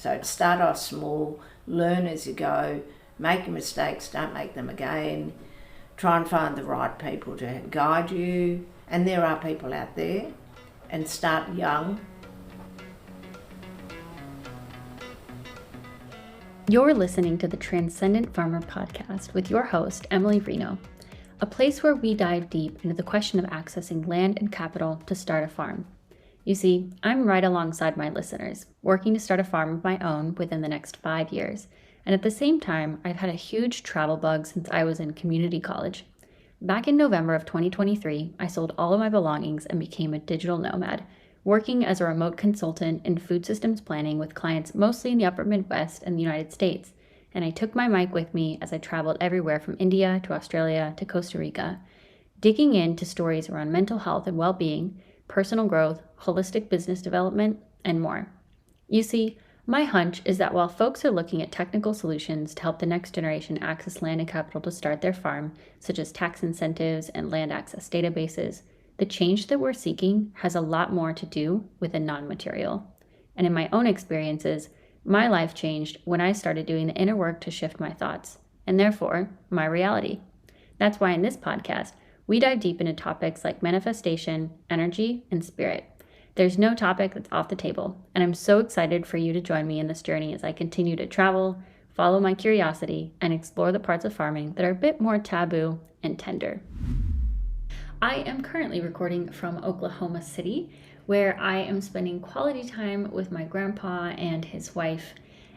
So start off small, learn as you go, make mistakes, don't make them again. Try and find the right people to guide you. And there are people out there. And start young. You're listening to the Transcendent Farmer Podcast with your host, Annemarie, a place where we dive deep into the question of accessing land and capital to start a farm. You see, I'm right alongside my listeners, working to start a farm of my own within the next 5 years. And at the same time, I've had a huge travel bug since I was in community college. Back in November of 2023, I sold all of my belongings and became a digital nomad, working as a remote consultant in food systems planning with clients mostly in the upper Midwest and the United States. And I took my mic with me as I traveled everywhere from India to Australia to Costa Rica, digging into stories around mental health and well-being, personal growth, holistic business development, and more. You see, my hunch is that while folks are looking at technical solutions to help the next generation access land and capital to start their farm, such as tax incentives and land access databases, the change that we're seeking has a lot more to do with the non-material. And in my own experiences, my life changed when I started doing the inner work to shift my thoughts, and therefore, my reality. That's why in this podcast, we dive deep into topics like manifestation, energy, and spirit. There's no topic that's off the table, and I'm so excited for you to join me in this journey as I continue to travel, follow my curiosity, and explore the parts of farming that are a bit more taboo and tender. I am currently recording from Oklahoma City, where I am spending quality time with my grandpa and his wife.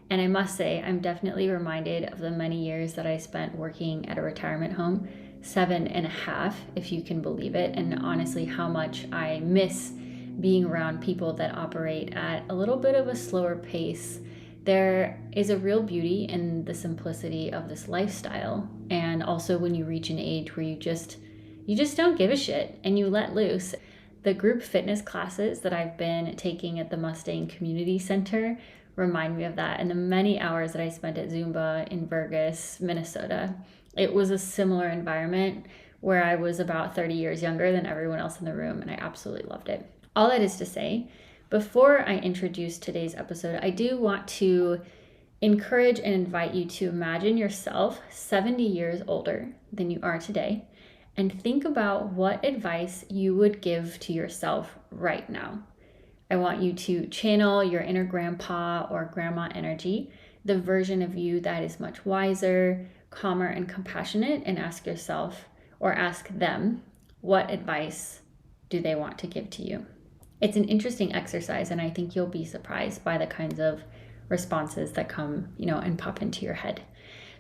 And I must say, I'm definitely reminded of the many years that I spent working at a retirement home, 7.5, if you can believe it, and honestly, how much I miss being around people that operate at a little bit of a slower pace. There is a real beauty in the simplicity of this lifestyle, and also when you reach an age where you just don't give a shit and you let loose. The group fitness classes that I've been taking at the Mustang Community Center remind me of that, and the many hours that I spent at Zumba in Vergas, Minnesota. It was a similar environment where I was about 30 years younger than everyone else in the room, and I absolutely loved it. All that is to say, before I introduce today's episode, I do want to encourage and invite you to imagine yourself 70 years older than you are today, and think about what advice you would give to yourself right now. I want you to channel your inner grandpa or grandma energy, the version of you that is much wiser, calmer, and compassionate, and ask yourself or ask them, what advice do they want to give to you? It's an interesting exercise, and I think you'll be surprised by the kinds of responses that come, and pop into your head.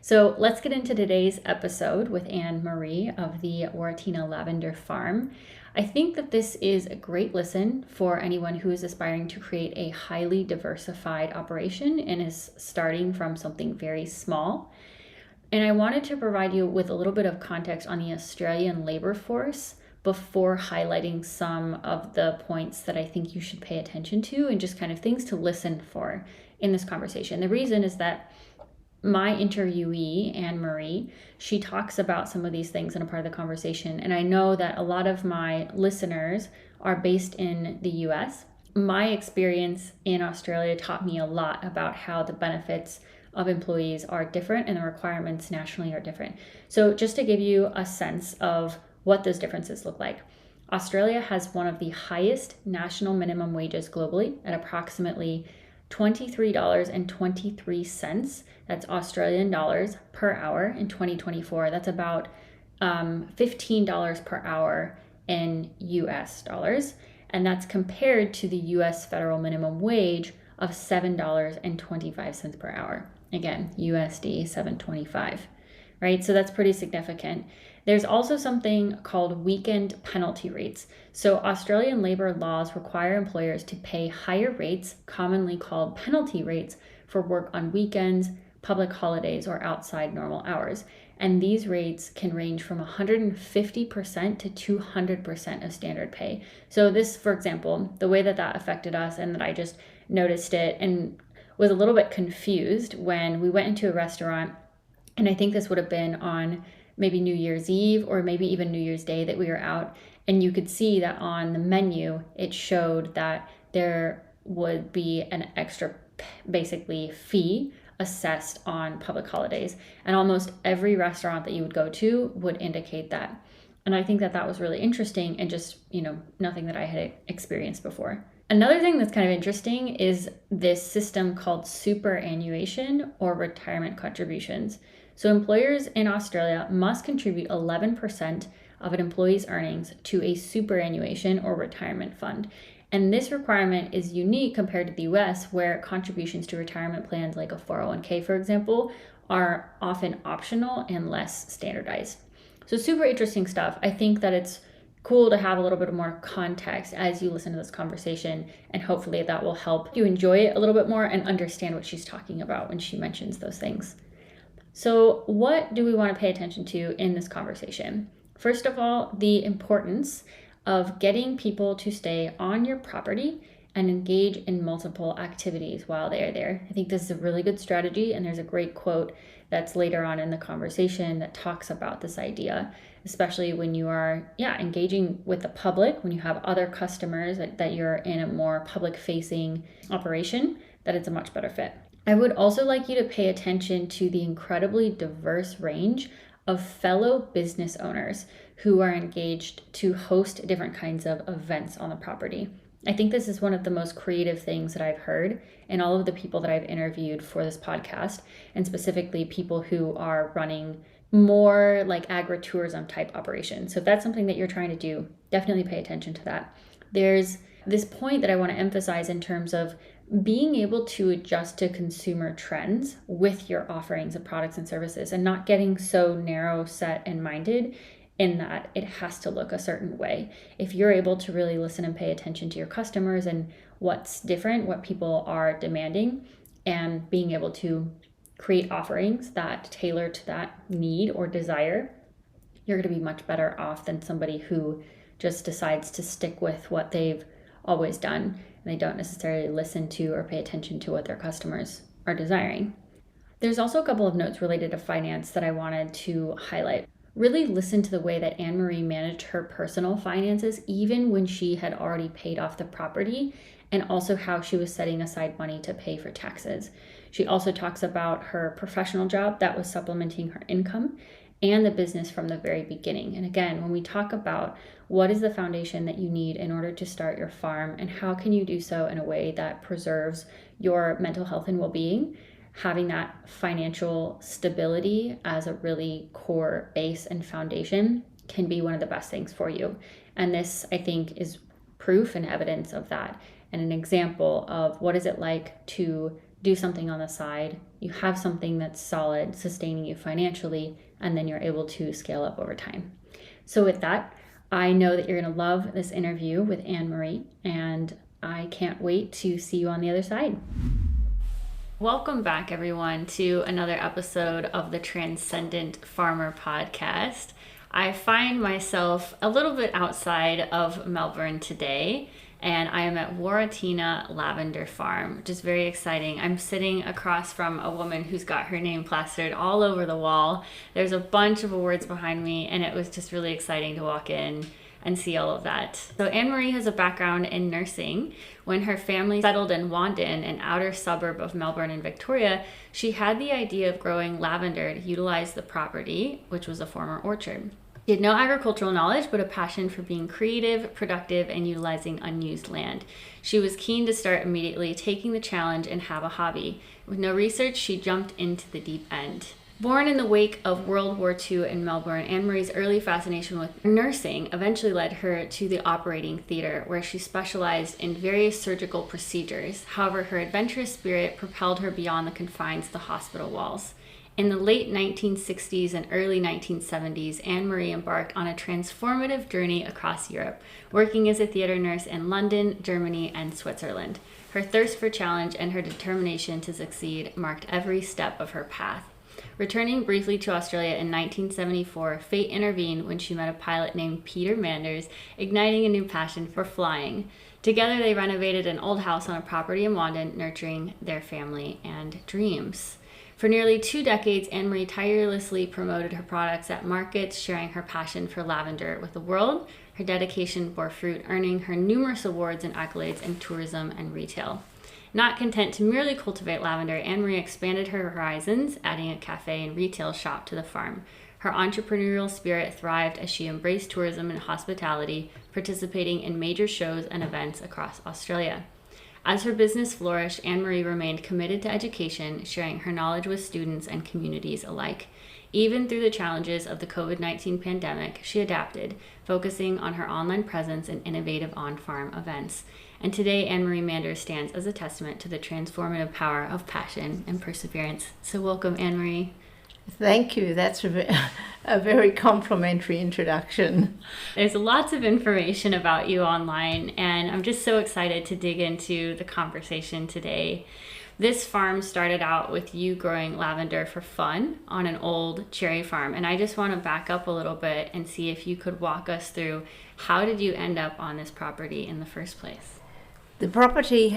So let's get into today's episode with Annemarie of the Warratina Lavender Farm. I think that this is a great listen for anyone who is aspiring to create a highly diversified operation and is starting from something very small. And I wanted to provide you with a little bit of context on the Australian labor force before highlighting some of the points that I think you should pay attention to and just kind of things to listen for in this conversation. The reason is that my interviewee, Annemarie, she talks about some of these things in a part of the conversation. And I know that a lot of my listeners are based in the US. My experience in Australia taught me a lot about how the benefits of employees are different and the requirements nationally are different. So just to give you a sense of what those differences look like, Australia has one of the highest national minimum wages globally at approximately $23.23. That's Australian dollars per hour in 2024. That's about $15 per hour in US dollars. And that's compared to the US federal minimum wage of $7.25 per hour. Again, USD $7.25, right? So that's pretty significant. There's also something called weekend penalty rates. So Australian labor laws require employers to pay higher rates, commonly called penalty rates, for work on weekends, public holidays, or outside normal hours. And these rates can range from 150% to 200% of standard pay. So this, for example, the way that affected us, and that I just noticed it and was a little bit confused when we went into a restaurant, and I think this would have been on maybe New Year's Eve or maybe even New Year's Day that we were out, and you could see that on the menu, it showed that there would be an extra basically fee assessed on public holidays. And almost every restaurant that you would go to would indicate that. And I think that that was really interesting and just, nothing that I had experienced before. Another thing that's kind of interesting is this system called superannuation or retirement contributions. So employers in Australia must contribute 11% of an employee's earnings to a superannuation or retirement fund. And this requirement is unique compared to the US, where contributions to retirement plans like a 401k, for example, are often optional and less standardized. So super interesting stuff. I think that it's cool to have a little bit more context as you listen to this conversation, and hopefully that will help you enjoy it a little bit more and understand what she's talking about when she mentions those things. So what do we want to pay attention to in this conversation? First of all, the importance of getting people to stay on your property and engage in multiple activities while they are there. I think this is a really good strategy, and there's a great quote that's later on in the conversation that talks about this idea, especially when you are engaging with the public, when you have other customers, that you're in a more public-facing operation, that it's a much better fit. I would also like you to pay attention to the incredibly diverse range of fellow business owners who are engaged to host different kinds of events on the property. I think this is one of the most creative things that I've heard in all of the people that I've interviewed for this podcast, and specifically people who are running more like agritourism type operations. So if that's something that you're trying to do, definitely pay attention to that. There's this point that I want to emphasize in terms of being able to adjust to consumer trends with your offerings of products and services, and not getting so narrow set and minded in that it has to look a certain way. If you're able to really listen and pay attention to your customers and what's different, what people are demanding, and being able to create offerings that tailor to that need or desire, you're going to be much better off than somebody who just decides to stick with what they've always done, and they don't necessarily listen to or pay attention to what their customers are desiring. There's also a couple of notes related to finance that I wanted to highlight. Really listen to the way that Annemarie managed her personal finances, even when she had already paid off the property, and also how she was setting aside money to pay for taxes. She also talks about her professional job that was supplementing her income, and the business from the very beginning. And again, when we talk about what is the foundation that you need in order to start your farm, and how can you do so in a way that preserves your mental health and well-being, having that financial stability as a really core base and foundation can be one of the best things for you. And this, I think, is proof and evidence of that, and an example of what is it like to do something on the side. You have something that's solid, sustaining you financially, and then you're able to scale up over time. So with that, I know that you're going to love this interview with Annemarie, and I can't wait to see you on the other side. Welcome back, everyone, to another episode of the Transcendent Farmer Podcast. I find myself a little bit outside of Melbourne today, and I am at Warratina Lavender Farm, which is very exciting. I'm sitting across from a woman who's got her name plastered all over the wall. There's a bunch of awards behind me, and it was just really exciting to walk in and see all of that. So Annemarie has a background in nursing. When her family settled in Wandin, an outer suburb of Melbourne and Victoria, she had the idea of growing lavender to utilize the property, which was a former orchard. She had no agricultural knowledge, but a passion for being creative, productive, and utilizing unused land. She was keen to start immediately, taking the challenge and have a hobby. With no research, she jumped into the deep end. Born in the wake of World War II in Melbourne, Annemarie's early fascination with nursing eventually led her to the operating theater, where she specialized in various surgical procedures. However, her adventurous spirit propelled her beyond the confines of the hospital walls. In the late 1960s and early 1970s, Annemarie embarked on a transformative journey across Europe, working as a theater nurse in London, Germany, and Switzerland. Her thirst for challenge and her determination to succeed marked every step of her path. Returning briefly to Australia in 1974, fate intervened when she met a pilot named Peter Manders, igniting a new passion for flying. Together, they renovated an old house on a property in Wandin, nurturing their family and dreams. For nearly 2 decades, Annemarie tirelessly promoted her products at markets, sharing her passion for lavender with the world. Her dedication bore fruit, earning her numerous awards and accolades in tourism and retail. In Not content to merely cultivate lavender, Annemarie expanded her horizons, adding a cafe and retail shop to the farm. Her entrepreneurial spirit thrived as she embraced tourism and hospitality, participating in major shows and events across Australia. As her business flourished, Annemarie remained committed to education, sharing her knowledge with students and communities alike. Even through the challenges of the COVID-19 pandemic, she adapted, focusing on her online presence and innovative on-farm events. And today, Annemarie Manders stands as a testament to the transformative power of passion and perseverance. So welcome, Annemarie. Thank you. That's a very complimentary introduction. There's lots of information about you online, and I'm just so excited to dig into the conversation today. This farm started out with you growing lavender for fun on an old cherry farm, and I just want to back up a little bit and see if you could walk us through how did you end up on this property in the first place? The property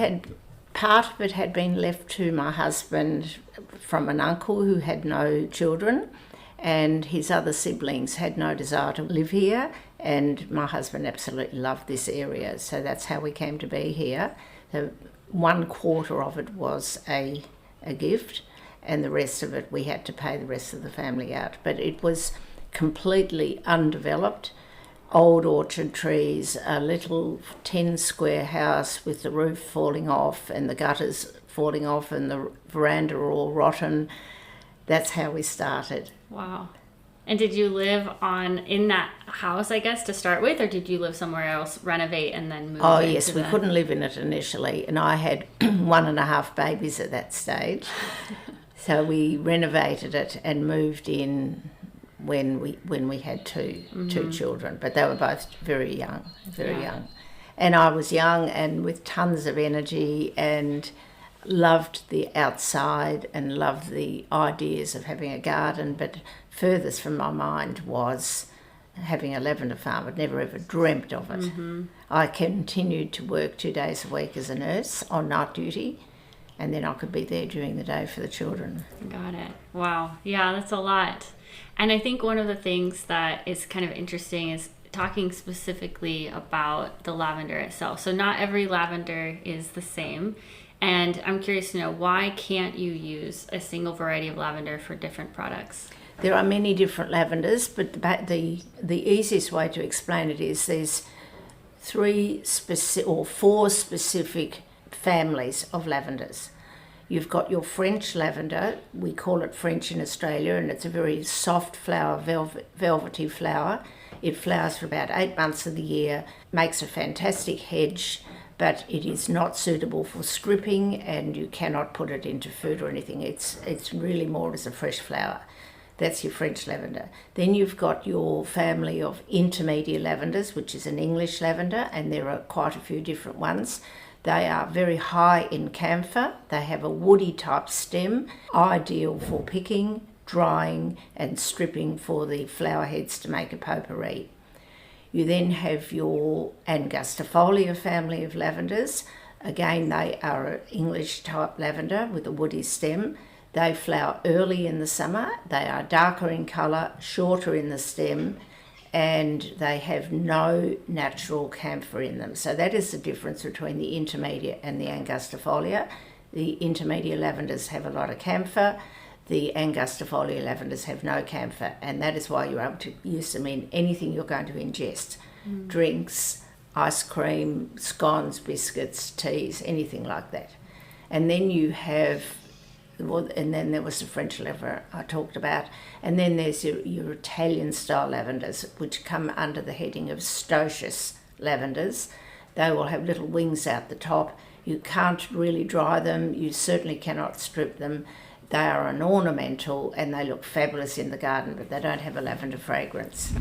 part of it had been left to my husband from an uncle who had no children, and his other siblings had no desire to live here, and my husband absolutely loved this area, so that's how we came to be here. The 1/4 of it was a gift, and the rest of it we had to pay the rest of the family out, but it was completely undeveloped. Old orchard trees, a little 10-square house with the roof falling off and the gutters falling off and the veranda all rotten. That's how we started. Wow. And did you live in that house, I guess, to start with, or did you live somewhere else, renovate, and then move? Oh, yes, we couldn't live in it initially, and I had 1.5 babies at that stage. So we renovated it and moved in when we had two children, but they were both very young. And I was young and with tons of energy and loved the outside and loved the ideas of having a garden, but furthest from my mind was having a lavender farm. I'd never ever dreamt of it. I continued to work 2 days a week as a nurse on night duty, and then I could be there during the day for the children. Got it. Wow. Yeah, that's a lot. And I think one of the things that is kind of interesting is talking specifically about the lavender itself. So not every lavender is the same. And I'm curious to know, why can't you use a single variety of lavender for different products? There are many different lavenders, but the easiest way to explain it is there's 4 specific families of lavenders. You've got your French lavender, we call it French in Australia, and it's a very soft flower, velvety flower. It flowers for about 8 months of the year, makes a fantastic hedge, but it is not suitable for stripping and you cannot put it into food or anything. It's really more as a fresh flower. That's your French lavender. Then you've got your family of intermediate lavenders, which is an English lavender, and there are quite a few different ones. They are very high in camphor. They have a woody type stem, ideal for picking, drying and stripping for the flower heads to make a potpourri. You then have your Angustifolia family of lavenders. Again, they are an English type lavender with a woody stem. They flower early in the summer. They are darker in colour, shorter in the stem, and they have no natural camphor in them. So that is the difference between the intermediate and the Angustifolia. The intermediate lavenders have a lot of camphor. The Angustifolia lavenders have no camphor, and that is why you're able to use them in anything you're going to ingest. Drinks, ice cream, scones, biscuits, teas, anything like that. And then you have, and then there was the French lavender I talked about, and then there's your Italian style lavenders, which come under the heading of stoicheous lavenders. They will have little wings out the top. You can't really dry them. You certainly cannot strip them. They are an ornamental and they look fabulous in the garden, but they don't have a lavender fragrance.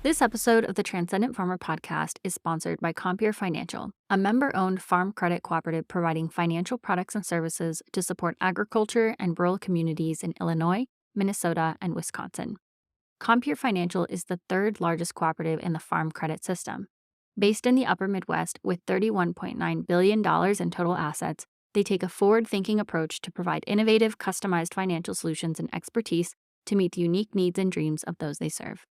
This episode of the Transcendent Farmer Podcast is sponsored by Compeer Financial, a member-owned farm credit cooperative providing financial products and services to support agriculture and rural communities in Illinois, Minnesota, and Wisconsin. Compeer Financial is the third largest cooperative in the farm credit system. Based in the upper Midwest with $31.9 billion in total assets, they take a forward-thinking approach to provide innovative, customized financial solutions and expertise to meet the unique needs and dreams of those they serve.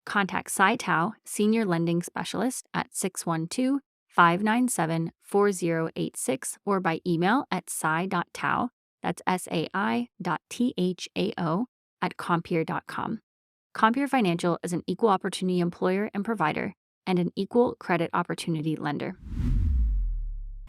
Contact Cy Tao, Senior Lending Specialist, at 597-4086 or by email at sai.tao, that's sai.thao, @compeer.com. Compeer Financial is an equal opportunity employer and provider and an equal credit opportunity lender.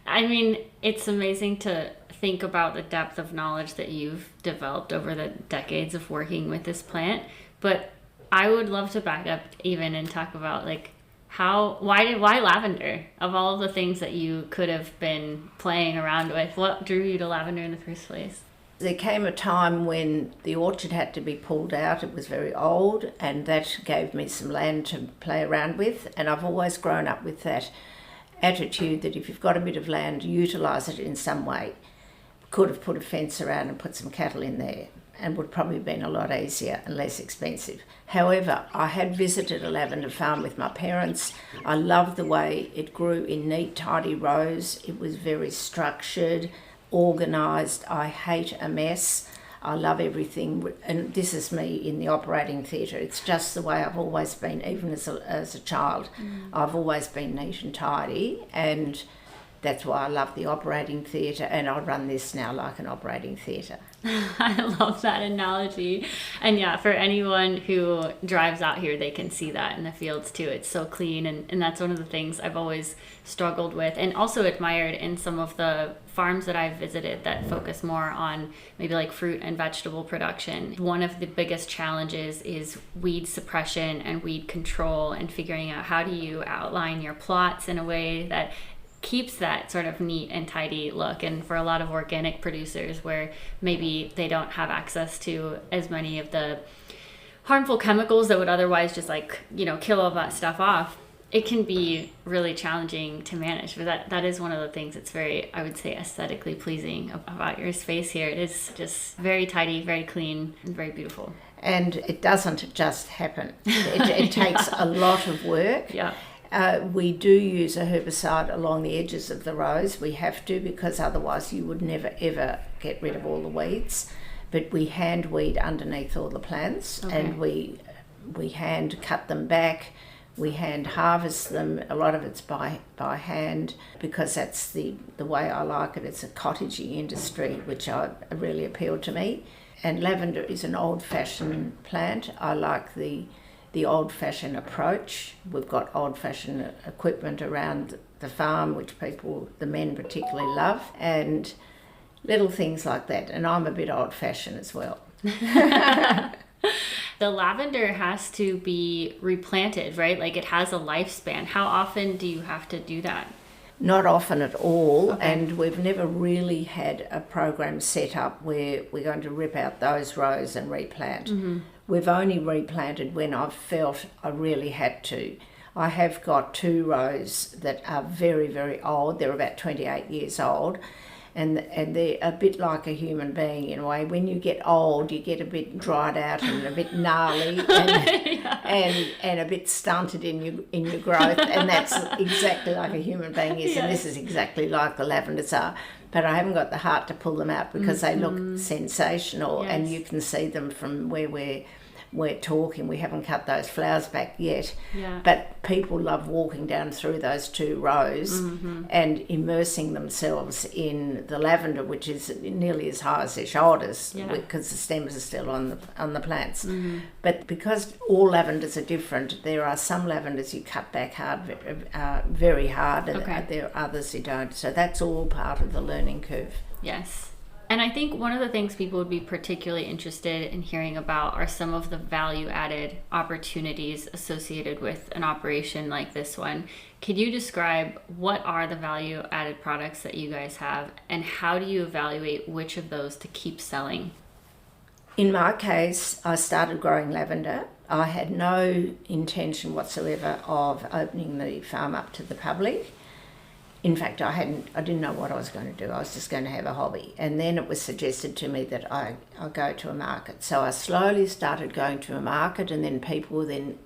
I mean, it's amazing to think about the depth of knowledge that you've developed over the decades of working with this plant, but I would love to back up even and talk about like why lavender? Of all of the things that you could have been playing around with, what drew you to lavender in the first place? There came a time when the orchard had to be pulled out. It was very old, and that gave me some land to play around with. And I've always grown up with that attitude that if you've got a bit of land, utilise it in some way. Could have put a fence around and put some cattle in there, and would probably have been a lot easier and less expensive. However, I had visited a lavender farm with my parents. I loved the way it grew in neat, tidy rows. It was very structured, organised. I hate a mess. I love everything, and this is me in the operating theatre. It's just the way I've always been, even as a child. I've always been neat and tidy, and that's why I love the operating theatre, and I run this now like an operating theatre. I love that analogy. And yeah, for anyone who drives out here, they can see that in the fields too. It's so clean, and that's one of the things I've always struggled with and also admired in some of the farms that I've visited that focus more on maybe like fruit and vegetable production. One of the biggest challenges is weed suppression and weed control, and figuring out how do you outline your plots in a way that keeps that sort of neat and tidy look. And for a lot of organic producers where maybe they don't have access to as many of the harmful chemicals that would otherwise just kill all that stuff off, it can be really challenging to manage. But that is one of the things that's very, I would say, aesthetically pleasing about your space here. It is just very tidy, very clean, and very beautiful. And it doesn't just happen. It takes a lot of work. Yeah. We do use a herbicide along the edges of the rows. We have to, because otherwise you would never ever get rid of all the weeds. But we hand weed underneath all the plants, and we hand cut them back. We hand harvest them. A lot of it's by hand, because that's the way I like it. It's a cottagey industry, which really appealed to me. And lavender is an old-fashioned plant. I like the old-fashioned approach. We've got old-fashioned equipment around the farm, which the men particularly love, and little things like that. And I'm a bit old-fashioned as well. The lavender has to be replanted, right? Like, it has a lifespan. How often do you have to do that? Not often at all, and we've never really had a program set up where we're going to rip out those rows and replant. We've only replanted when I've felt I really had to. I have got 2 rows that are very, very old. They're about 28 years old, and they're a bit like a human being in a way. When you get old, you get a bit dried out and a bit gnarly and a bit stunted in your growth, and that's exactly like a human being is. Yes. And this is exactly like the lavenders are. But I haven't got the heart to pull them out because they look sensational. Yes. And you can see them from where we're talking. We haven't cut those flowers back yet. Yeah. But people love walking down through those 2 rows and immersing themselves in the lavender, which is nearly as high as their shoulders, because the stems are still on the plants. But because all lavenders are different, there are some lavenders you cut back very hard, and there are others you don't. So that's all part of the learning curve. Yes. And I think one of the things people would be particularly interested in hearing about are some of the value-added opportunities associated with an operation like this one. Could you describe what are the value-added products that you guys have, and how do you evaluate which of those to keep selling? In my case, I started growing lavender. I had no intention whatsoever of opening the farm up to the public. In fact, I didn't know what I was going to do. I was just going to have a hobby. And then it was suggested to me that I go to a market. So I slowly started going to a market, and then people then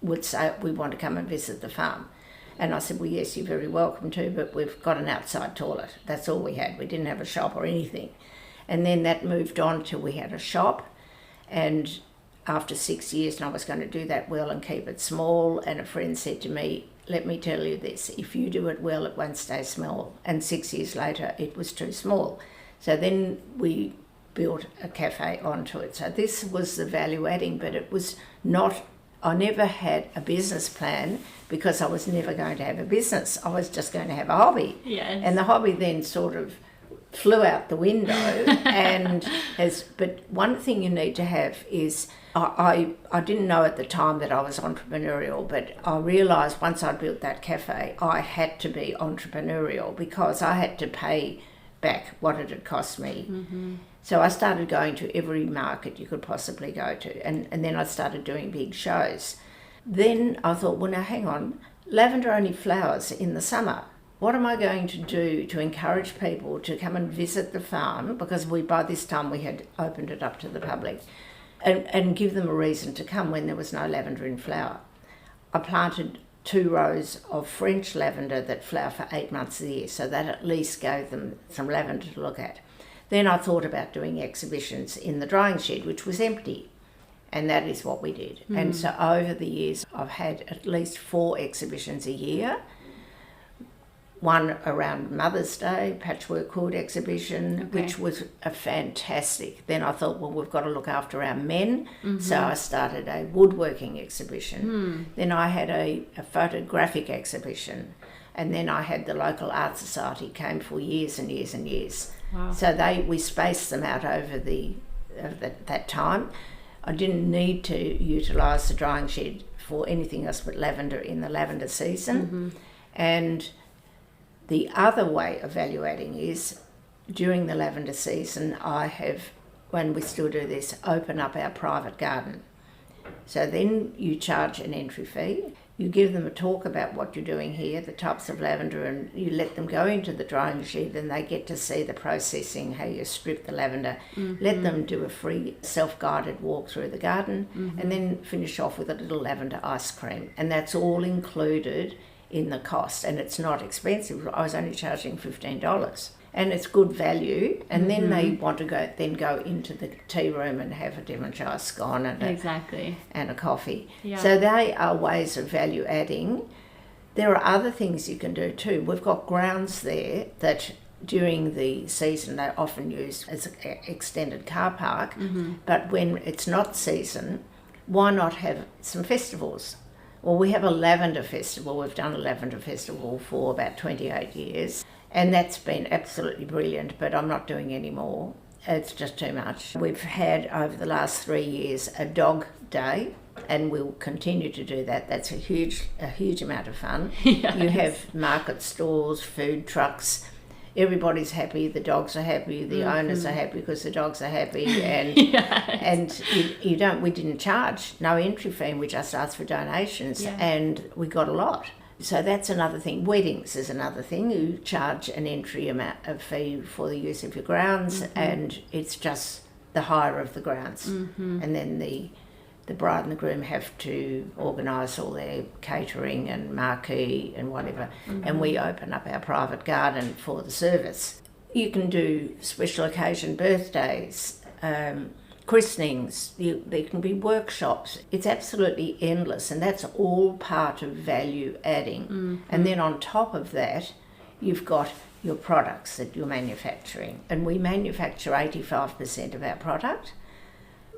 would say, we want to come and visit the farm. And I said, well, yes, you're very welcome to, but we've got an outside toilet. That's all we had. We didn't have a shop or anything. And then that moved on till we had a shop. And after 6 years, and I was going to do that well and keep it small, and a friend said to me, let me tell you this, if you do it well, it won't stay small. And 6 years later, it was too small. So then we built a cafe onto it. So this was the value adding, but it was not, I never had a business plan because I was never going to have a business. I was just going to have a hobby. Yes. And the hobby then sort of flew out the window. But one thing you need to have is, I didn't know at the time that I was entrepreneurial, but I realised once I built that cafe, I had to be entrepreneurial because I had to pay back what it had cost me. Mm-hmm. So I started going to every market you could possibly go to, and then I started doing big shows. Then I thought, well, now hang on, lavender only flowers in the summer. What am I going to do to encourage people to come and visit the farm? Because by this time we had opened it up to the public, and give them a reason to come when there was no lavender in flower. I planted 2 rows of French lavender that flower for 8 months a year, so that at least gave them some lavender to look at. Then I thought about doing exhibitions in the drying shed, which was empty, and that is what we did. Mm. And so over the years, I've had at least 4 exhibitions a year. One around Mother's Day, Patchwork Hood exhibition, which was a fantastic. Then I thought, well, we've got to look after our men. Mm-hmm. So I started a woodworking exhibition. Then I had a photographic exhibition. And then I had the local art society came for years and years and years. Wow. So we spaced them out over that time. I didn't need to utilise the drying shed for anything else but lavender in the lavender season. Mm-hmm. And the other way of value adding is during the lavender season, I have, when we still do this, open up our private garden. So then you charge an entry fee, you give them a talk about what you're doing here, the types of lavender, and you let them go into the drying shed and they get to see the processing, how you strip the lavender. Mm-hmm. Let them do a free self-guided walk through the garden, and then finish off with a little lavender ice cream. And that's all included in the cost, and it's not expensive. I was only charging $15, and it's good value. And then they want to go into the tea room and have a Devonshire scone and a coffee. Yeah. So they are ways of value adding. There are other things you can do too. We've got grounds there that during the season they often use as an extended car park, but when it's not season, why not have some festivals? Well, we have a lavender festival. We've done a lavender festival for about 28 years, and that's been absolutely brilliant, but I'm not doing any more. It's just too much. We've had, over the last 3 years, a dog day, and we'll continue to do that. That's a huge amount of fun. Yes. You have market stalls, food trucks. Everybody's happy, the dogs are happy, the owners are happy because the dogs are happy, and we didn't charge, no entry fee, we just asked for donations, and we got a lot. So that's another thing. Weddings is another thing. You charge an entry amount of fee for the use of your grounds, and it's just the hire of the grounds, and then the bride and the groom have to organise all their catering and marquee and whatever, and we open up our private garden for the service. You can do special occasion birthdays, christenings, there can be workshops. It's absolutely endless, and that's all part of value adding. And then on top of that, you've got your products that you're manufacturing, and we manufacture 85% of our product.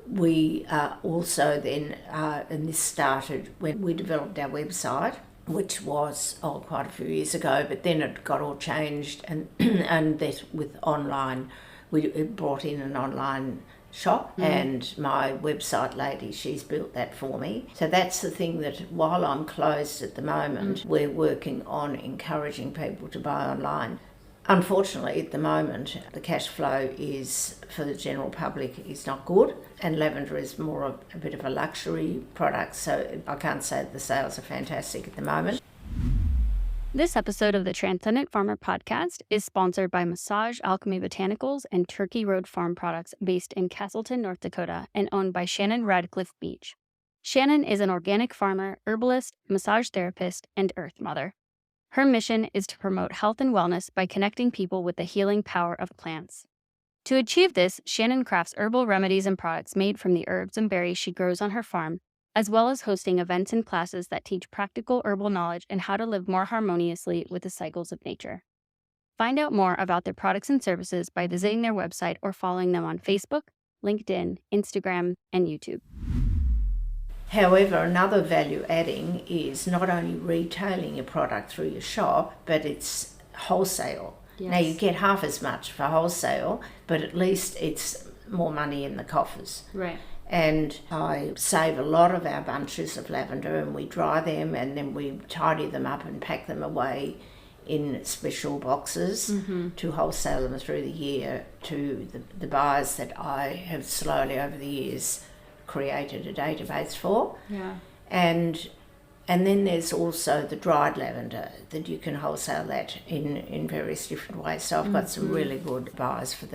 We also then, and this started when we developed our website, which was quite a few years ago, but then it got all changed, and that with online, we brought in an online shop, and my website lady, she's built that for me. So that's the thing, that while I'm closed at the moment, we're working on encouraging people to buy online. Unfortunately, at the moment, the cash flow is, for the general public, is not good, and lavender is more a bit of a luxury product, so I can't say that the sales are fantastic at the moment. This episode of the Transcendent Farmer Podcast is sponsored by Massage Alchemy Botanicals and Turkey Road Farm Products, based in Castleton, North Dakota, and owned by Shannon Radcliffe Beach. Shannon is an organic farmer, herbalist, massage therapist, and earth mother. Her mission is to promote health and wellness by connecting people with the healing power of plants. To achieve this, Shannon crafts herbal remedies and products made from the herbs and berries she grows on her farm, as well as hosting events and classes that teach practical herbal knowledge and how to live more harmoniously with the cycles of nature. Find out more about their products and services by visiting their website or following them on Facebook, LinkedIn, Instagram, and YouTube. However, another value adding is not only retailing your product through your shop, but it's wholesale. Yes. Now you get half as much for wholesale, but at least it's more money in the coffers. Right. And I save a lot of our bunches of lavender, and we dry them and then we tidy them up and pack them away in special boxes to wholesale them through the year to the buyers that I have slowly over the years created a database for. Yeah. And then there's also the dried lavender that you can wholesale that in various different ways. So I've got some really good buyers for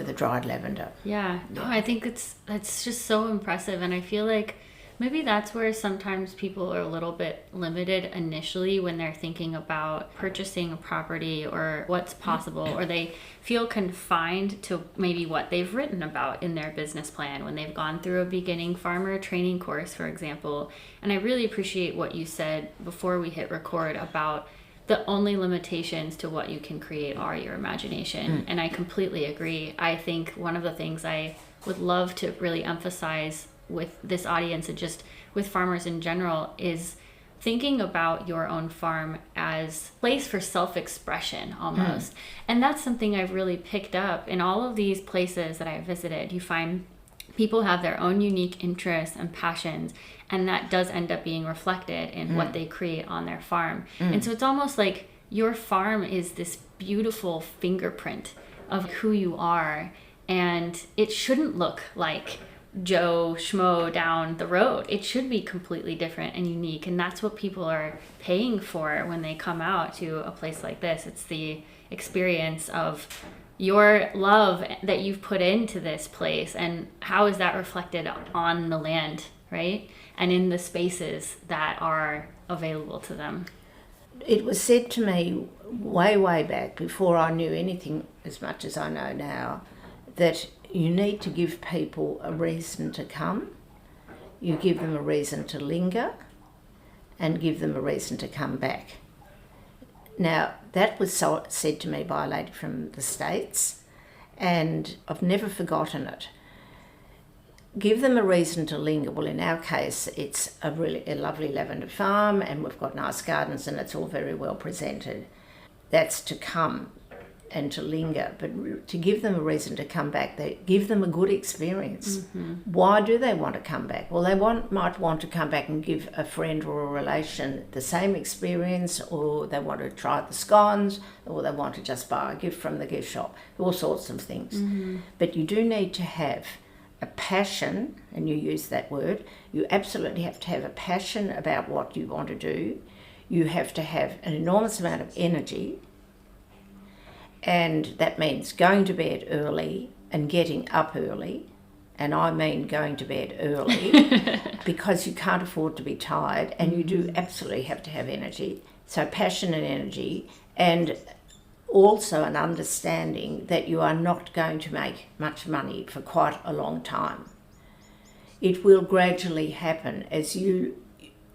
the dried lavender. Yeah. No, I think that's just so impressive, and I feel like maybe that's where sometimes people are a little bit limited initially when they're thinking about purchasing a property or what's possible, or they feel confined to maybe what they've written about in their business plan when they've gone through a beginning farmer training course, for example. And I really appreciate what you said before we hit record about the only limitations to what you can create are your imagination. And I completely agree. I think one of the things I would love to really emphasize with this audience and just with farmers in general is thinking about your own farm as a place for self-expression almost. And that's something I've really picked up in all of these places that I've visited. You find people have their own unique interests and passions, and that does end up being reflected in what they create on their farm. And so it's almost like your farm is this beautiful fingerprint of who you are, and it shouldn't look like Joe Schmo down the road. It should be completely different and unique, and that's what people are paying for when they come out to a place like this. It's the experience of your love that you've put into this place, and how is that reflected on the land, right? And in the spaces that are available to them. It was said to me way back, before I knew anything as much as I know now, that you need to give people a reason to come. You give them a reason to linger and give them a reason to come back. Now, that was said to me by a lady from the States, and I've never forgotten it. Give them a reason to linger. Well, in our case, it's a lovely lavender farm, and we've got nice gardens, and it's all very well presented. That's to come and to linger, but to give them a reason to come back, they give them a good experience. Why do they want to come back? Well, they might want to come back and give a friend or a relation the same experience, or they want to try the scones, or they want to just buy a gift from the gift shop, all sorts of things. But you do need to have a passion, and you use that word. You absolutely have to have a passion about what you want to do. You have to have an enormous amount of energy, and that means going to bed early and getting up early. And I mean going to bed early because you can't afford to be tired, and you do absolutely have to have energy. So passion and energy, and also an understanding that you are not going to make much money for quite a long time. It will gradually happen as you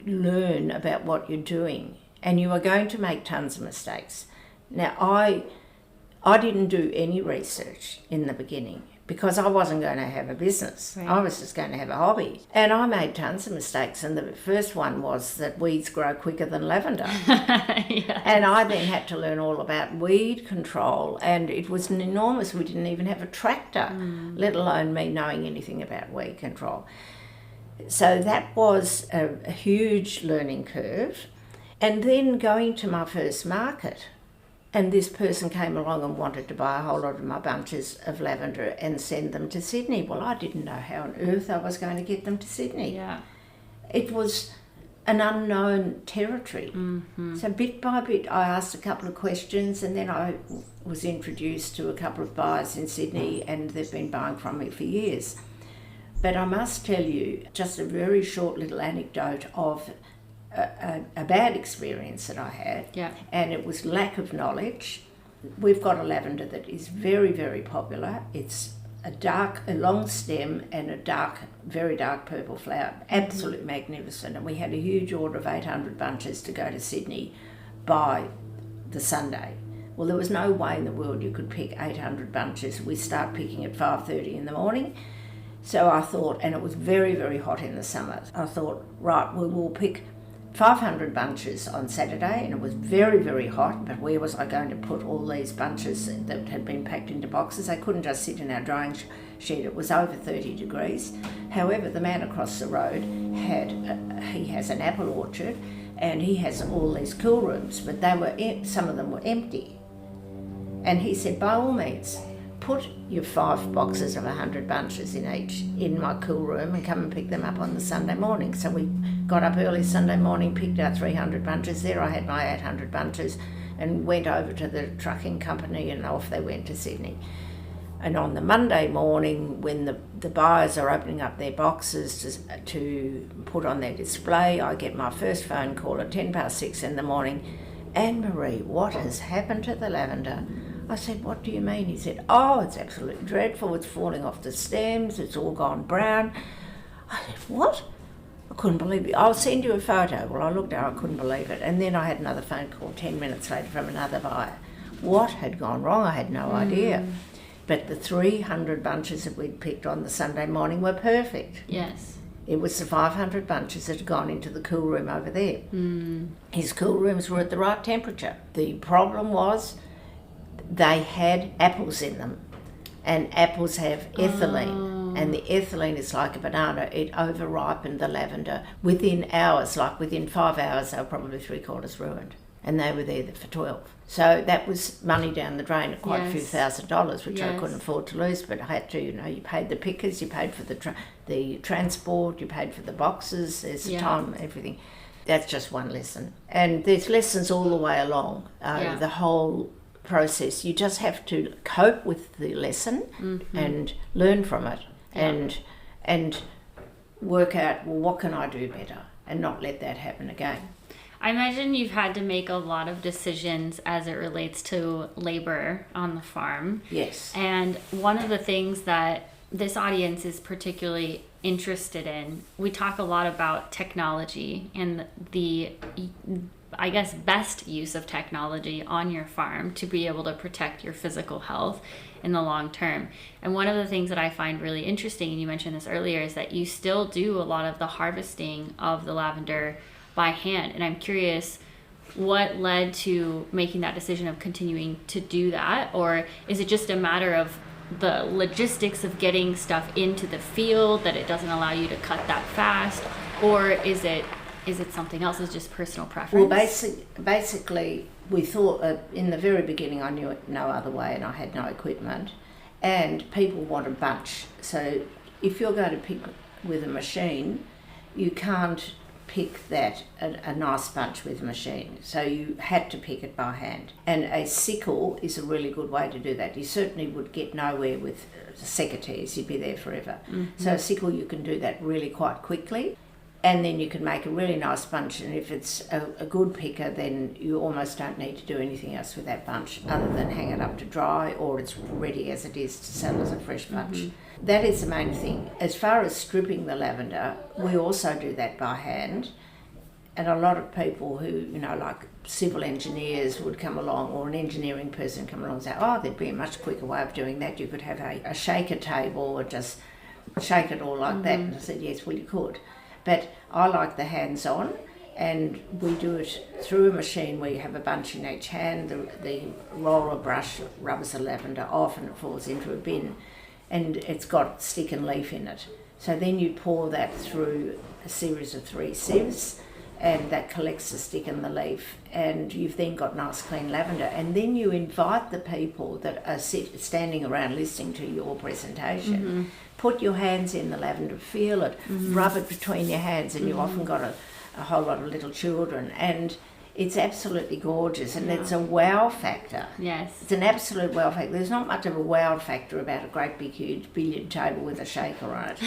learn about what you're doing, and you are going to make tons of mistakes. Now, I didn't do any research in the beginning because I wasn't going to have a business. Right. I was just going to have a hobby. And I made tons of mistakes. And the first one was that weeds grow quicker than lavender. Yes. And I then had to learn all about weed control. And it was enormous. We didn't even have a tractor, let alone me knowing anything about weed control. So that was a huge learning curve. And then going to my first market, and this person came along and wanted to buy a whole lot of my bunches of lavender and send them to Sydney. Well, I didn't know how on earth I was going to get them to Sydney. Yeah. It was an unknown territory. So bit by bit, I asked a couple of questions, and then I was introduced to a couple of buyers in Sydney, and they've been buying from me for years. But I must tell you just a very short little anecdote of a bad experience that I had, and it was lack of knowledge. We've got a lavender that is very, very popular. It's a long stem and a dark, very dark purple flower. Absolutely magnificent. And we had a huge order of 800 bunches to go to Sydney by the Sunday. Well, there was no way in the world you could pick 800 bunches. We start picking at 5:30 in the morning. So I thought, and it was very, very hot in the summer, I thought, right, we will pick 500 bunches on Saturday, and it was very, very hot, but where was I going to put all these bunches that had been packed into boxes? I couldn't just sit in our drying shed. It was over 30 degrees. However, the man across the road he has an apple orchard, and he has all these cool rooms, but some of them were empty. And he said, by all means, put your 5 boxes of 100 bunches in my cool room and come and pick them up on the Sunday morning. So we got up early Sunday morning, picked out 300 bunches. There I had my 800 bunches and went over to the trucking company, and off they went to Sydney. And on the Monday morning, when the buyers are opening up their boxes to put on their display, I get my first phone call at 6:10 in the morning. Annemarie, what has happened to the lavender? I said, what do you mean? He said, oh, it's absolutely dreadful. It's falling off the stems. It's all gone brown. I said, what? I couldn't believe it. I'll send you a photo. Well, I looked at it. I couldn't believe it. And then I had another phone call 10 minutes later from another buyer. What had gone wrong? I had no idea. But the 300 bunches that we'd picked on the Sunday morning were perfect. Yes. It was the 500 bunches that had gone into the cool room over there. His cool rooms were at the right temperature. The problem was they had apples in them, and apples have ethylene, and the ethylene is like a banana. It over-ripened the lavender within hours. Like within 5 hours they were probably 3/4 ruined, and they were there for 12. So that was money down the drain at quite a few $1,000s, which I couldn't afford to lose, but I had to. You paid the pickers, you paid for the transport, you paid for the boxes, there's the time, everything. That's just one lesson, and there's lessons all the way along. The whole process, you just have to cope with the lesson and learn from it, and work out, well, what can I do better, and not let that happen again. I imagine you've had to make a lot of decisions as it relates to labor on the farm. Yes. And one of the things that this audience is particularly interested in, we talk a lot about technology and the, I guess, best use of technology on your farm to be able to protect your physical health in the long term. And one of the things that I find really interesting, and you mentioned this earlier, is that you still do a lot of the harvesting of the lavender by hand. And I'm curious, what led to making that decision of continuing to do that? Or is it just a matter of the logistics of getting stuff into the field, that it doesn't allow you to cut that fast? Or is it something else? Is just personal preference? Well, basically, we thought in the very beginning I knew it no other way, and I had no equipment, and people want a bunch. So if you're going to pick with a machine, you can't pick that a nice bunch with a machine. So you had to pick it by hand. And a sickle is a really good way to do that. You certainly would get nowhere with secateurs. You'd be there forever. So a sickle, you can do that really quite quickly. And then you can make a really nice bunch, and if it's a good picker, then you almost don't need to do anything else with that bunch other than hang it up to dry, or it's ready as it is to sell as a fresh bunch. That is the main thing. As far as stripping the lavender, we also do that by hand, and a lot of people who, like civil engineers would come along, or an engineering person come along and say, oh, there'd be a much quicker way of doing that. You could have a shaker table or just shake it all like that. And I said, yes, well, you could. But I like the hands-on, and we do it through a machine where you have a bunch in each hand. The roller brush rubs the lavender off and it falls into a bin, and it's got stick and leaf in it. So then you pour that through a series of 3 sieves, and that collects the stick and the leaf, and you've then got nice clean lavender. And then you invite the people that are standing around listening to your presentation. Put your hands in the lavender, feel it, rub it between your hands, and you've often got a whole lot of little children, and it's absolutely gorgeous, and it's a wow factor. Yes. It's an absolute wow factor. There's not much of a wow factor about a great big huge billiard table with a shaker on it.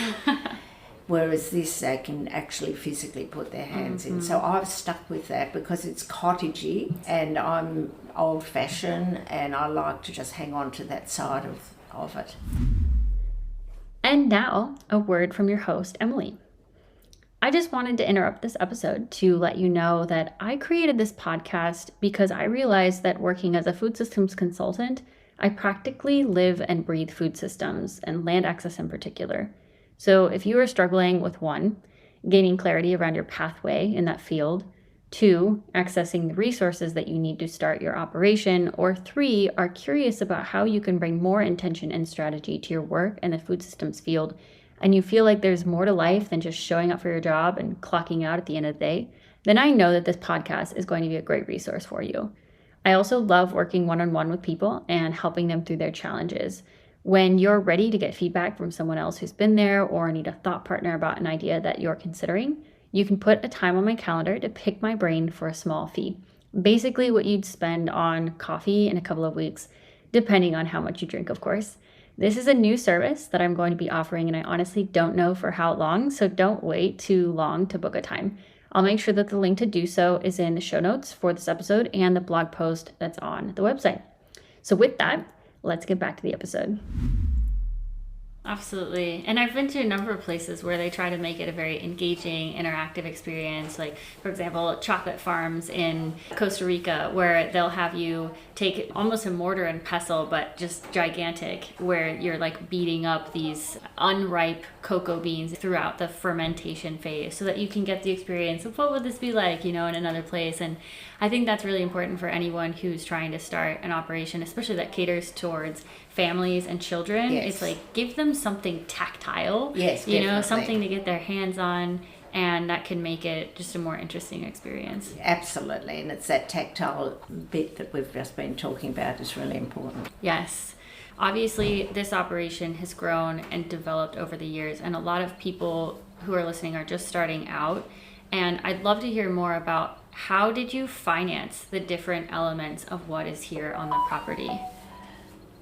Whereas this, they can actually physically put their hands in. So I've stuck with that because it's cottagey, and I'm old-fashioned, and I like to just hang on to that side of it. And now, a word from your host, Emily. I just wanted to interrupt this episode to let you know that I created this podcast because I realized that working as a food systems consultant, I practically live and breathe food systems and land access in particular. So if you are struggling with 1, gaining clarity around your pathway in that field, 2, accessing the resources that you need to start your operation, or 3, are curious about how you can bring more intention and strategy to your work in the food systems field, and you feel like there's more to life than just showing up for your job and clocking out at the end of the day, then I know that this podcast is going to be a great resource for you. I also love working one-on-one with people and helping them through their challenges. When you're ready to get feedback from someone else who's been there or need a thought partner about an idea that you're considering, you can put a time on my calendar to pick my brain for a small fee. Basically what you'd spend on coffee in a couple of weeks, depending on how much you drink, of course. This is a new service that I'm going to be offering, and I honestly don't know for how long, so don't wait too long to book a time. I'll make sure that the link to do so is in the show notes for this episode and the blog post that's on the website. So with that, let's get back to the episode. Absolutely. And I've been to a number of places where they try to make it a very engaging, interactive experience. Like, for example, chocolate farms in Costa Rica, where they'll have you take almost a mortar and pestle, but just gigantic, where you're like beating up these unripe cocoa beans throughout the fermentation phase so that you can get the experience of what would this be like, in another place. And I think that's really important for anyone who's trying to start an operation, especially that caters towards families and children. Yes. It's like, give them something tactile, yes, definitely. Something to get their hands on, and that can make it just a more interesting experience. Absolutely, and it's that tactile bit that we've just been talking about is really important. Yes. Obviously, this operation has grown and developed over the years, and a lot of people who are listening are just starting out, and I'd love to hear more about how did you finance the different elements of what is here on the property?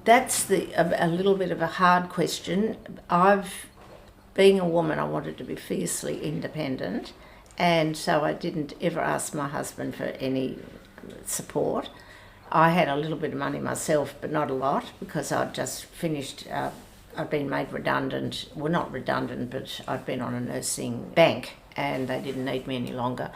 That's a little bit of a hard question. Being a woman, I wanted to be fiercely independent, and so I didn't ever ask my husband for any support. I had a little bit of money myself, but not a lot, because I'd just finished, I'd been made redundant. Well, not redundant, but I'd been on a nursing bank, and they didn't need me any longer.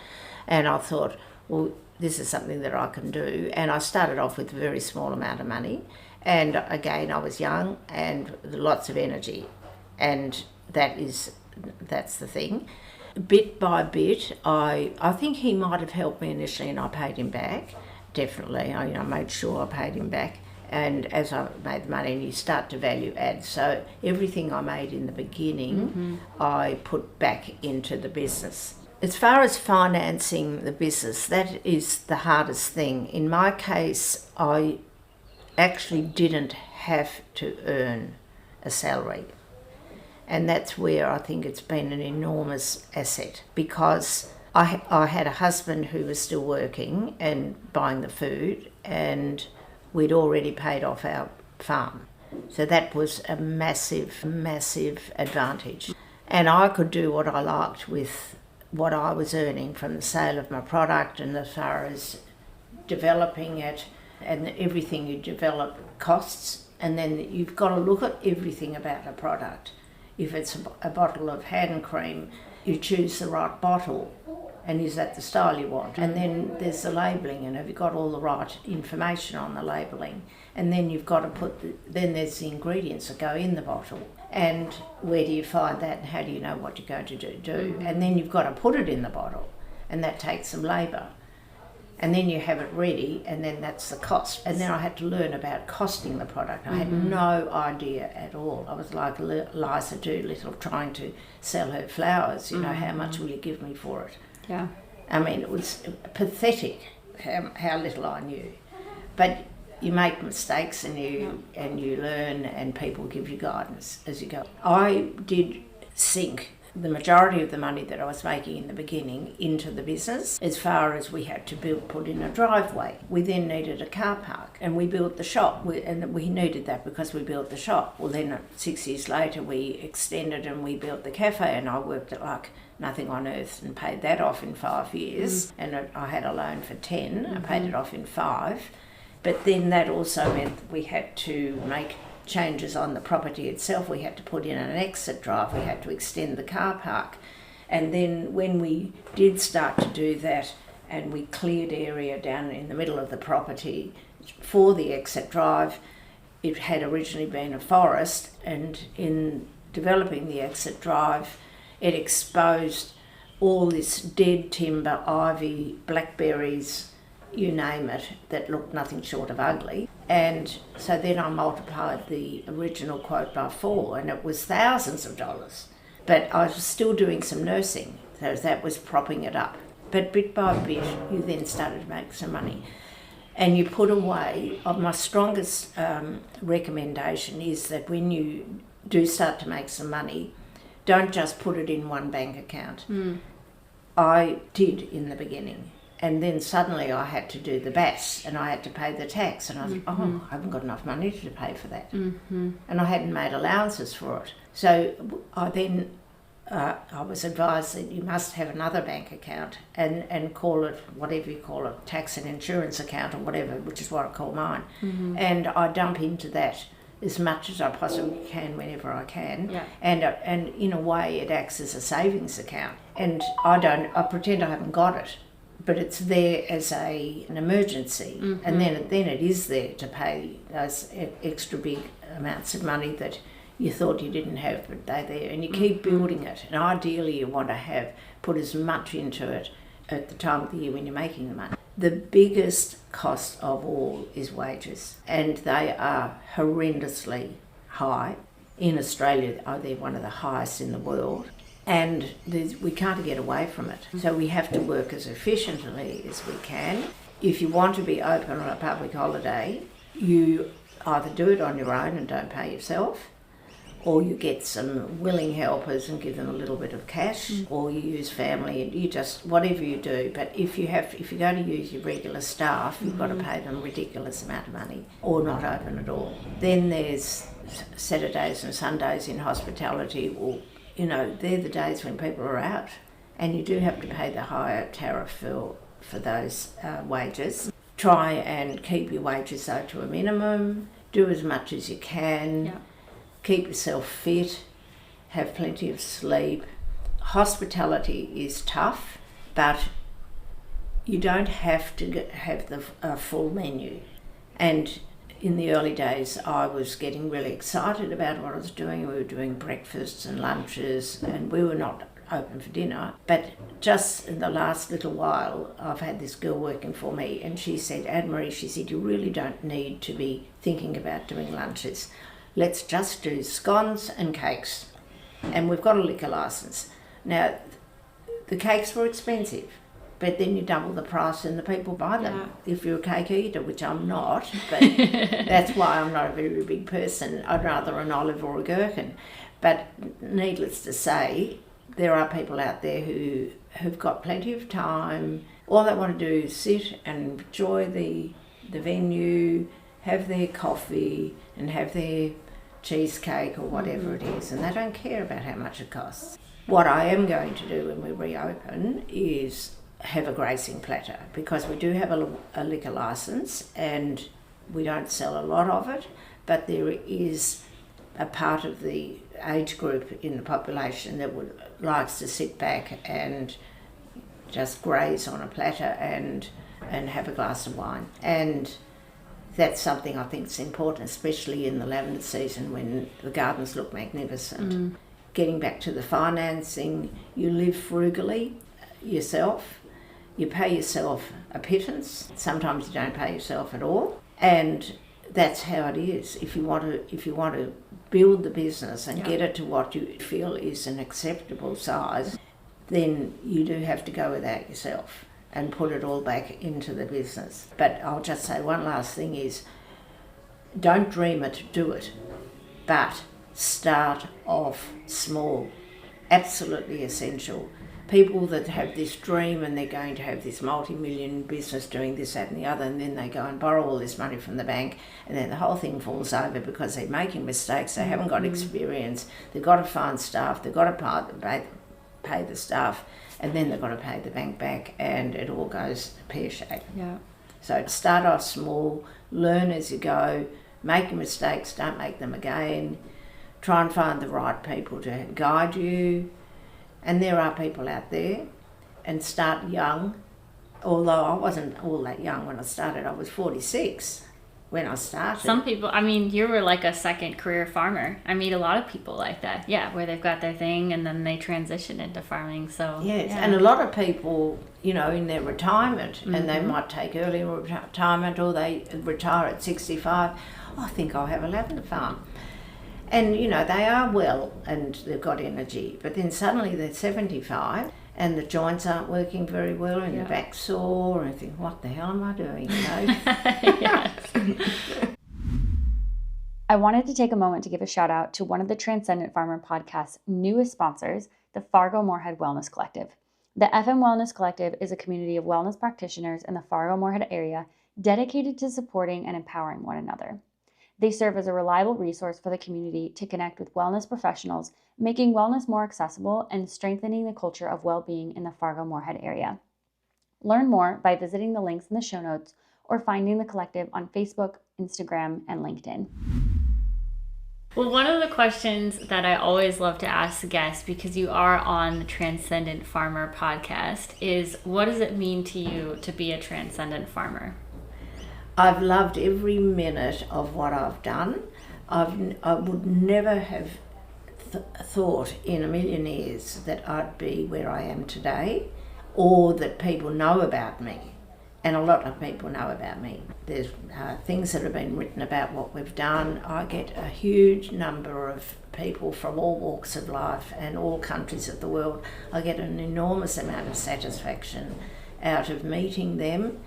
And I thought, well, this is something that I can do. And I started off with a very small amount of money. And again, I was young and lots of energy. And that's the thing. Bit by bit, I think he might have helped me initially, and I paid him back. Definitely. I made sure I paid him back. And as I made the money, and you start to value add. So everything I made in the beginning, I put back into the business. As far as financing the business, that is the hardest thing. In my case, I actually didn't have to earn a salary. And that's where I think it's been an enormous asset, because I had a husband who was still working and buying the food, and we'd already paid off our farm. So that was a massive, massive advantage. And I could do what I liked with what I was earning from the sale of my product, and as far as developing it, and everything you develop costs, and then you've got to look at everything about a product. If it's a bottle of hand cream, you choose the right bottle, and is that the style you want? And then there's the labelling, and have you got all the right information on the labelling? And then you've got to then there's the ingredients that go in the bottle, and where do you find that, and how do you know what you're going to do? And then you've got to put it in the bottle, and that takes some labour. And then you have it ready, and then that's the cost. And then I had to learn about costing the product. I had no idea at all. I was like Liza Doolittle trying to sell her flowers. How much will you give me for it? Yeah. I mean, it was pathetic how little I knew. But you make mistakes, and you learn, and people give you guidance as you go. I did sink the majority of the money that I was making in the beginning into the business, as far as we had to put in a driveway. We then needed a car park, and we built the shop, and we needed that because we built the shop. Well, then 6 years later we extended and we built the cafe, and I worked at like nothing on earth and paid that off in 5 years. And I had a loan for 10, I paid it off in 5. But then that also meant we had to make changes on the property itself. We had to put in an exit drive, we had to extend the car park. And then when we did start to do that and we cleared area down in the middle of the property for the exit drive, it had originally been a forest, and in developing the exit drive, it exposed all this dead timber, ivy, blackberries, you name it, that looked nothing short of ugly. And so then I multiplied the original quote by 4, and it was thousands of dollars. But I was still doing some nursing, so that was propping it up. But bit by bit, you then started to make some money. And you put away, my strongest recommendation is that when you do start to make some money, don't just put it in one bank account. I did in the beginning. And then suddenly I had to do the BAS and I had to pay the tax. And I was I haven't got enough money to pay for that. And I hadn't made allowances for it. So I then, I was advised that you must have another bank account and call it whatever you call it, tax and insurance account or whatever, which is what I call mine. And I dump into that as much as I possibly can whenever I can. Yeah. And in a way it acts as a savings account. And I pretend I haven't got it, but it's there as an emergency. And then it is there to pay those extra big amounts of money that you thought you didn't have, but they're there, and you keep building it. And ideally you want to put as much into it at the time of the year when you're making the money. The biggest cost of all is wages, and they are horrendously high. In Australia, they're one of the highest in the world, and we can't get away from it. So we have to work as efficiently as we can. If you want to be open on a public holiday, you either do it on your own and don't pay yourself, or you get some willing helpers and give them a little bit of cash, or you use family, and you just, whatever you do. But if you're going to use your regular staff, you've got to pay them a ridiculous amount of money, or not open at all. Then there's Saturdays and Sundays in hospitality, or, they're the days when people are out, and you do have to pay the higher tariff for those wages. Try and keep your wages though to a minimum, do as much as you can. Yeah. Keep yourself fit, have plenty of sleep. Hospitality is tough, but you don't have to have the full menu. And in the early days, I was getting really excited about what I was doing. We were doing breakfasts and lunches, and we were not open for dinner. But just in the last little while, I've had this girl working for me, and she said, Annemarie, she said, you really don't need to be thinking about doing lunches. Let's just do scones and cakes. And we've got a liquor license. Now, the cakes were expensive, but then you double the price and the people buy them. Yeah. If you're a cake eater, which I'm not, but that's why I'm not a very big person. I'd rather an olive or a gherkin. But needless to say, there are people out there who have got plenty of time. All they want to do is sit and enjoy the venue, have their coffee and have their cheesecake or whatever it is, and they don't care about how much it costs. What I am going to do when we reopen is have a grazing platter, because we do have a liquor license and we don't sell a lot of it, but there is a part of the age group in the population that likes to sit back and just graze on a platter and have a glass of wine. And that's something I think is important, especially in the lavender season when the gardens look magnificent. Getting back to the financing, you live frugally yourself. You pay yourself a pittance. Sometimes you don't pay yourself at all. And that's how it is. If you want to build the business and get it to what you feel is an acceptable size, then you do have to go without yourself and put it all back into the business. But I'll just say one last thing is, don't dream it, do it. But start off small. Absolutely essential. People that have this dream and they're going to have this multi-million business doing this, that and the other, and then they go and borrow all this money from the bank, and then the whole thing falls over because they're making mistakes, they haven't got experience, they've got to find staff, they've got to pay the staff, and then they've got to pay the bank back, and it all goes pear-shaped. Yeah. So start off small, learn as you go, Make mistakes, don't make them again. Try and find the right people to guide you. And there are people out there. And start young. Although I wasn't all that young when I started. I was 46 when I started. Some people, I mean, you were like a second career farmer. I meet a lot of people like that. Yeah, where they've got their thing and then they transition into farming. So yes, yeah. And a lot of people, you know, in their retirement, and they might take early retirement or they retire at 65. I think I'll have a lavender farm. And, you know, they are well and they've got energy. But then suddenly they're 75 and the joints aren't working very well and your back's sore and you think, what the hell am I doing, you know? I wanted to take a moment to give a shout out to one of the Transcendent Farmer Podcast's newest sponsors, the Fargo-Moorhead Wellness Collective. The FM Wellness Collective is a community of wellness practitioners in the Fargo-Moorhead area dedicated to supporting and empowering one another. They serve as a reliable resource for the community to connect with wellness professionals, making wellness more accessible and strengthening the culture of well-being in the Fargo-Moorhead area. Learn more by visiting the links in the show notes or finding the collective on Facebook, Instagram, and LinkedIn. Well, one of the questions that I always love to ask guests, because you are on the Transcendent Farmer podcast, is what does it mean to you to be a transcendent farmer? I've loved every minute of what I've done. I would never have thought in a million years that I'd be where I am today, or that people know about me. And a lot of people know about me. There's things that have been written about what we've done. I get a huge number of people from all walks of life and all countries of the world. I get an enormous amount of satisfaction out of meeting them.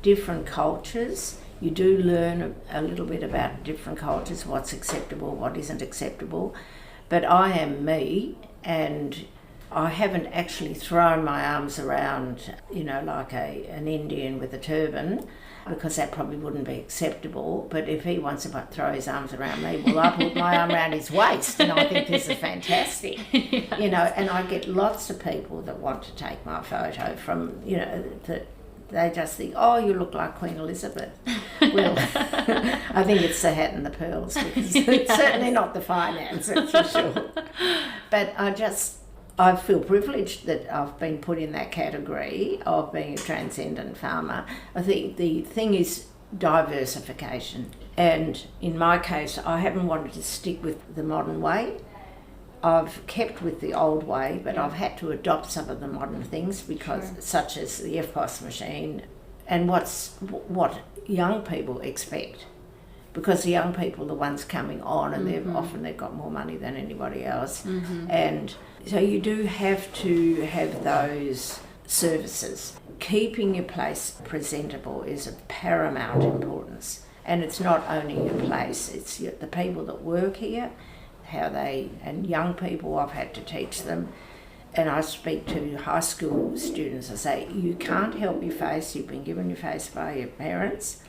Different cultures. You do learn a little bit about different cultures, what's acceptable, what isn't acceptable. But I am me, and I haven't actually thrown my arms around, you know, like an Indian with a turban, because that probably wouldn't be acceptable. But if he wants to throw his arms around me, well, I put my arm around his waist, and I think this is fantastic. Yes. You know, and I get lots of people that want to take my photo from, you know, that they just think, oh, you look like Queen Elizabeth. Well, I think it's the hat and the pearls, because it's certainly not the finance, that's for sure. But I feel privileged that I've been put in that category of being a transcendent farmer. I think the thing is diversification. And in my case, I haven't wanted to stick with the modern way. I've kept with the old way, but I've had to adopt some of the modern things, because such as the FPOS machine and what young people expect. Because the young people are the ones coming on, and they've got more money than anybody else. And so you do have to have those services. Keeping your place presentable is of paramount importance. And it's not only your place, it's the people that work here, and young people, I've had to teach them. And I speak to high school students, I say, you can't help your face, you've been given your face by your parents,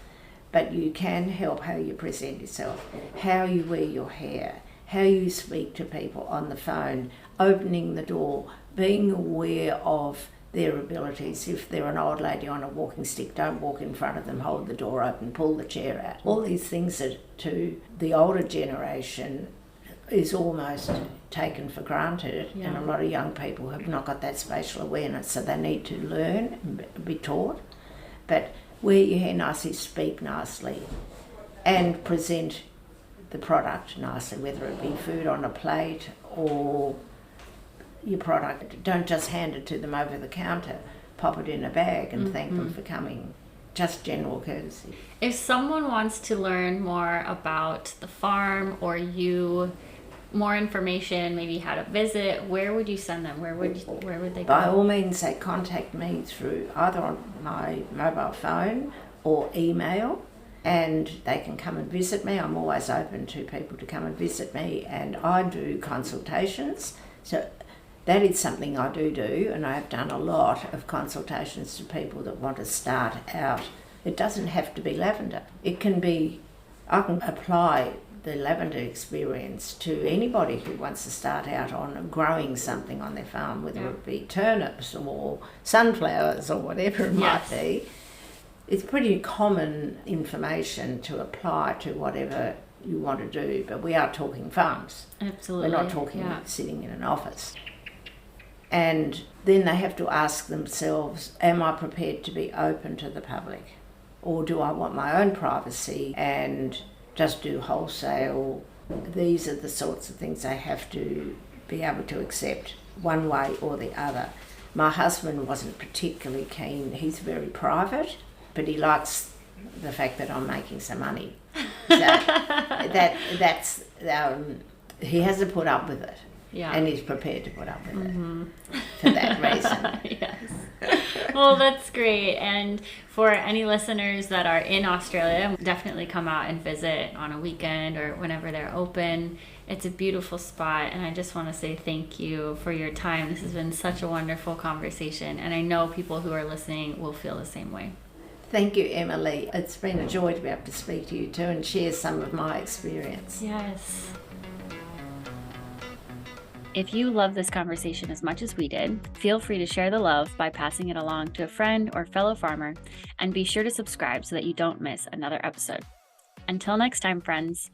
but you can help how you present yourself, how you wear your hair, how you speak to people on the phone, opening the door, being aware of their abilities. If they're an old lady on a walking stick, don't walk in front of them, hold the door open, pull the chair out. All these things that to the older generation is almost taken for granted, and a lot of young people have not got that spatial awareness, so they need to learn and be taught. But wear your hair nicely, speak nicely, and present the product nicely, whether it be food on a plate or your product. Don't just hand it to them over the counter, pop it in a bag and thank them for coming. Just general courtesy. If someone wants to learn more about the farm or you, more information, maybe how to visit, where would you send them? Where would they go? By all means, they contact me through either on my mobile phone or email, and they can come and visit me. I'm always open to people to come and visit me, and I do consultations. So that is something I do, and I have done a lot of consultations to people that want to start out. It doesn't have to be lavender. It can be, I can apply the lavender experience to anybody who wants to start out on growing something on their farm, whether it be turnips or sunflowers or whatever it might be. It's pretty common information to apply to whatever you want to do, but we are talking farms. Absolutely. We're not talking sitting in an office. And then they have to ask themselves, am I prepared to be open to the public? Or do I want my own privacy and just do wholesale? These are the sorts of things they have to be able to accept one way or the other. My husband wasn't particularly keen. He's very private, but he likes the fact that I'm making some money. So that's he has to put up with it. Yeah. And he's prepared to put up with it for that reason. Yes. Well, that's great. And for any listeners that are in Australia, definitely come out and visit on a weekend or whenever they're open. It's a beautiful spot. And I just want to say thank you for your time. This has been such a wonderful conversation. And I know people who are listening will feel the same way. Thank you, Emily. It's been a joy to be able to speak to you too and share some of my experience. Yes. If you love this conversation as much as we did, feel free to share the love by passing it along to a friend or fellow farmer, and be sure to subscribe so that you don't miss another episode. Until next time, friends.